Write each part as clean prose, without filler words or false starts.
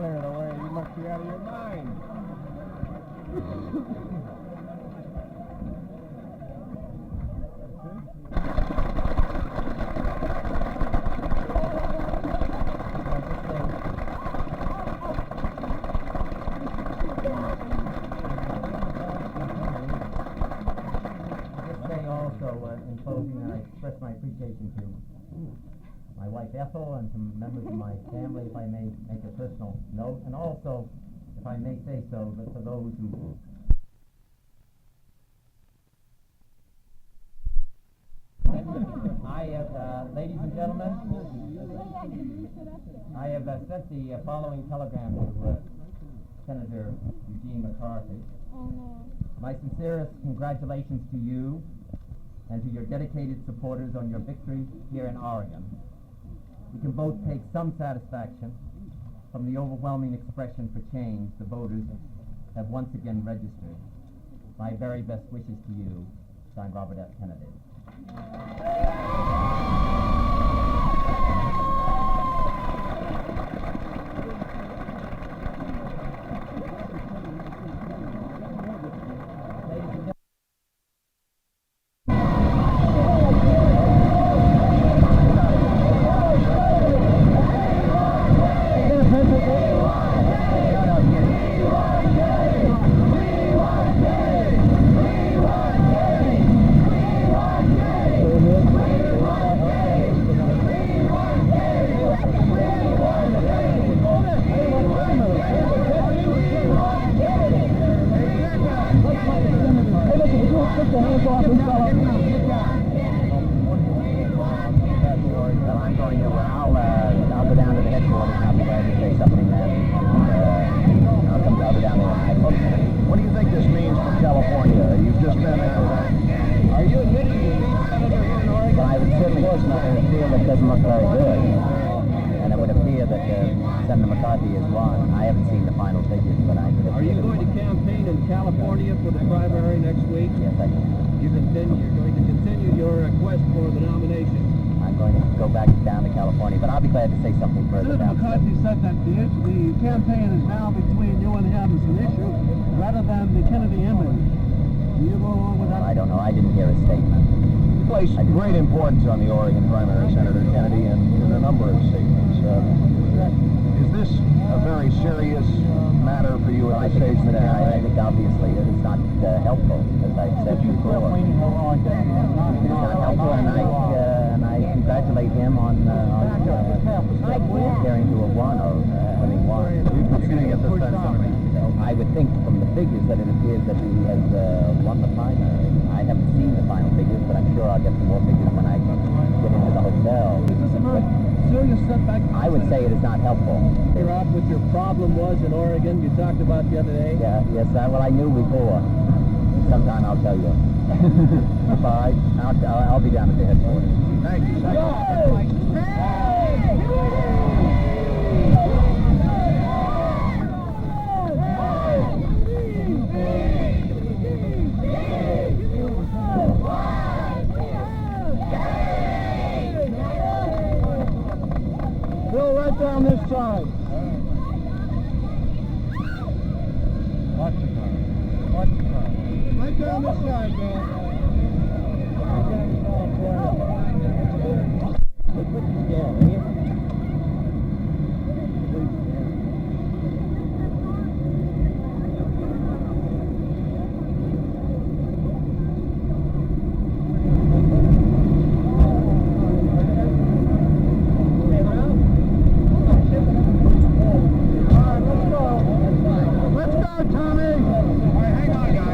clear it away. You must be out of your mind. In closing, I express my appreciation to my wife Ethel and some members of my family, if I may make a personal note, and also, if I may say so, that for those who ladies and gentlemen, I have sent the following telegram to Senator Eugene McCarthy. My sincerest congratulations to you and to your dedicated supporters on your victory here in Oregon. We can both take some satisfaction from the overwhelming expression for change the voters have once again registered. My very best wishes to you, signed Robert F. Kennedy. I'll go down to the headquarters and I'll be glad to say something then. I'll go down there. What do you think this means for California? You've just been Are you admitting you beat Senator here in Oregon? Well, I would certainly feel that doesn't look very good. And it would appear that Senator McCarthy has won. I haven't seen the final figures, but I could. Are you going to campaign in California for the primary next week? Yes, I am. You're going to continue your quest for the nomination. I'm going to go back down to California, but I'll be glad to say something further Senator down. McCarthy said that the campaign is now between you and him as an issue rather than the Kennedy image. Do you go along with that? I don't know. I didn't hear a statement. You place great importance on the Oregon primary, Senator Kennedy, and in a number of statements. Is this a very serious matter for you at this stage in the I campaign? think obviously it is not helpful, as I said before. It is not helpful, and I congratulate him on appearing to have won or having won. You're going to get this done, Senator. I would think from the figures that it appears that he has won the primary. I haven't seen the final figures, but I'm sure I'll get some more figures when I get into the hotel. Is this a very serious setback? I would say it is not helpful. Figure out what your problem was in Oregon you talked about the other day? Yeah, yes, well, I knew before. Sometime I'll tell you. All right, I'll be down at the headquarters. Thank you, Senator. Bill, right down this side. Watch the car. Watch the car. Right down this side, Bill. Tommy! All right, hang on, guys.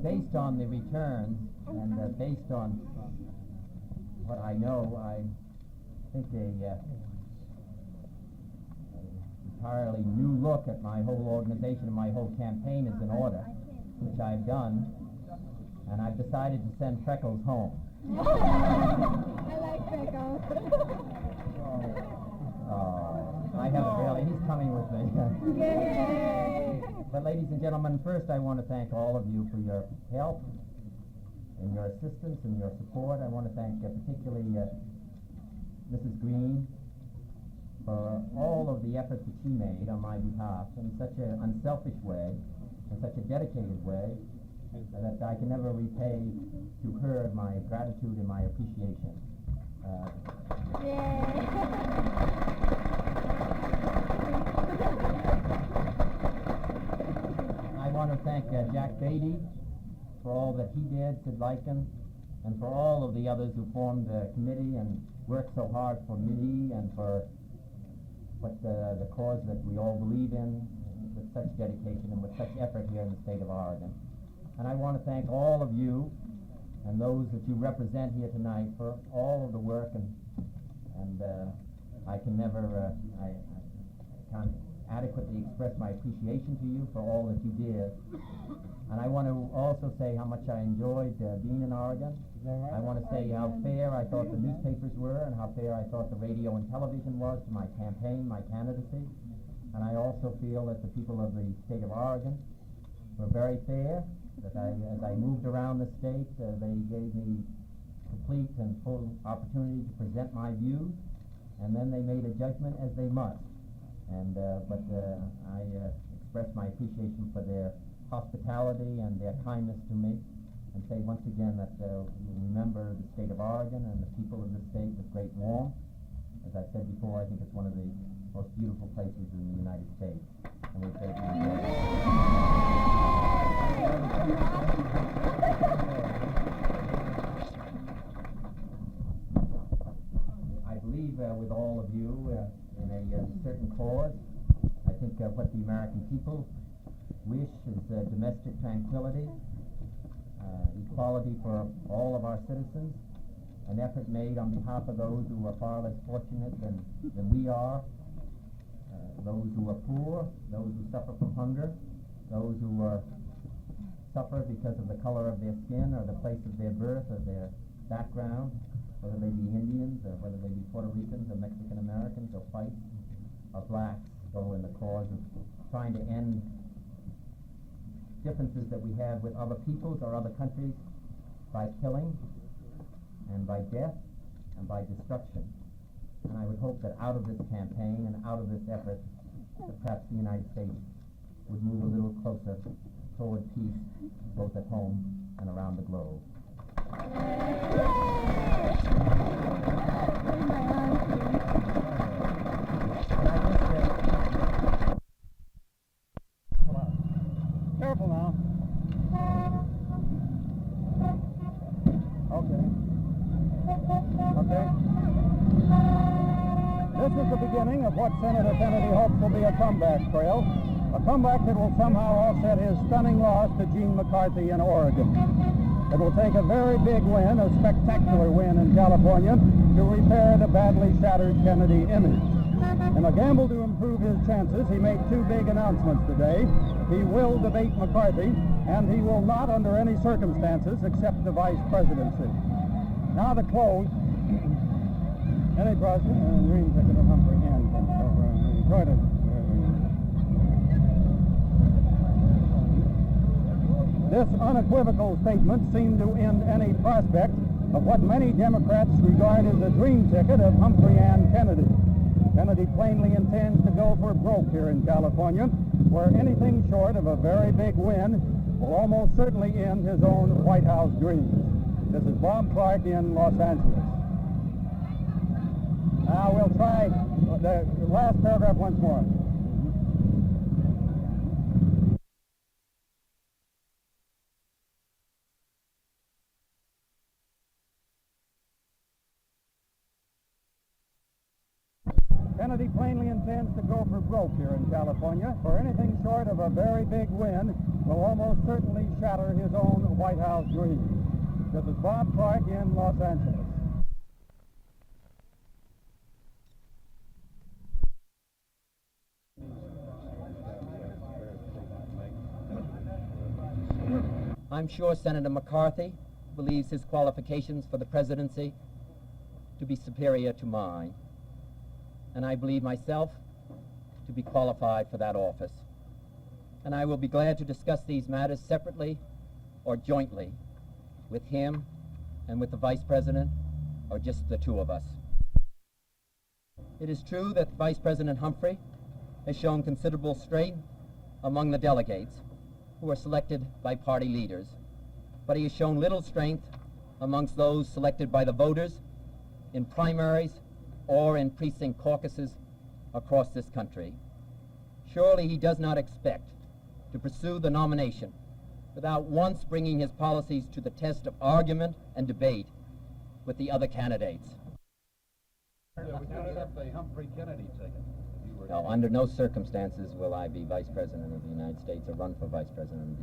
based on the returns and based on what I know, I think a entirely new look at my whole organization and my whole campaign is in order, which I've done, and I've decided to send Freckles home. I like Freckles. I haven't really. He's coming with me. Yay! But ladies and gentlemen, first I want to thank all of you for your help and your assistance and your support. I want to thank particularly Mrs. Green for all of the effort that she made on my behalf in such an unselfish way, in such a dedicated way, that I can never repay to her my gratitude and my appreciation. I want to thank Jack Beatty for all that he did, Sid Lycan, and for all of the others who formed the committee and worked so hard for me and for what the cause that we all believe in with such dedication and with such effort here in the state of Oregon. And I want to thank all of you and those that you represent here tonight for all of the work, and I can never, I can't adequately express my appreciation to you for all that you did. And I want to also say how much I enjoyed being in Oregon. I want to say how fair I thought the newspapers were and how fair I thought the radio and television was to my campaign, my candidacy. And I also feel that the people of the state of Oregon were very fair, that as I moved around the state, they gave me complete and full opportunity to present my views, and then they made a judgment as they must. And I express my appreciation for their hospitality and their kindness to me, and say once again that we remember the state of Oregon and the people of the state with great warmth. As I said before, I think it's one of the most beautiful places in the United States, and we say I believe with all of you in a certain cause. I think what the American people wish is domestic tranquility, equality for all of our citizens, an effort made on behalf of those who are far less fortunate than we are, those who are poor, those who suffer from hunger, those who suffer because of the color of their skin or the place of their birth or their background, whether they be Indians or whether they be Puerto Ricans or Mexican Americans or whites or blacks, go in the cause of trying to end differences that we have with other peoples or other countries by killing and by death and by destruction. And I would hope that out of this campaign and out of this effort, that perhaps the United States would move a little closer toward peace, both at home and around the globe. Careful now. Okay. This is the beginning of what Senator Kennedy hopes will be a comeback trail. A comeback that will somehow offset his stunning loss to Gene McCarthy in Oregon. It will take a very big win, a spectacular win in California, to repair the badly shattered Kennedy image. In a gamble to improve his chances, he made two big announcements today. He will debate McCarthy, and he will not, under any circumstances, accept the vice presidency. Now to close. Any question? Green ticket of Humphrey Hanson. This unequivocal statement seemed to end any prospect of what many Democrats regard as the dream ticket of Humphrey and Kennedy. Kennedy plainly intends to go for broke here in California, where anything short of a very big win will almost certainly end his own White House dreams. This is Bob Clark in Los Angeles. Now we'll try the last paragraph once more. Kennedy plainly intends to go for broke here in California, for anything short of a very big win will almost certainly shatter his own White House dream. This is Bob Clark in Los Angeles. I'm sure Senator McCarthy believes his qualifications for the presidency to be superior to mine, and I believe myself to be qualified for that office. And I will be glad to discuss these matters separately or jointly with him and with the Vice President, or just the two of us. It is true that Vice President Humphrey has shown considerable strength among the delegates who are selected by party leaders, but he has shown little strength amongst those selected by the voters in primaries or in precinct caucuses across this country. Surely he does not expect to pursue the nomination without once bringing his policies to the test of argument and debate with the other candidates. We could accept the Humphrey Kennedy ticket. No, under no circumstances will I be Vice President of the United States or run for Vice President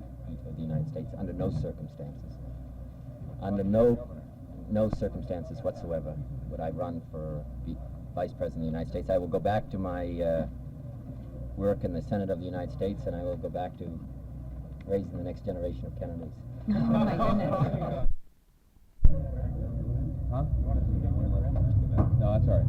of the United States. Under no circumstances. Under no circumstances whatsoever would I run for Vice President of the United States. I will go back to my work in the Senate of the United States, and I will go back to raising the next generation of Kennedys. Oh my goodness. Huh? No, that's all right.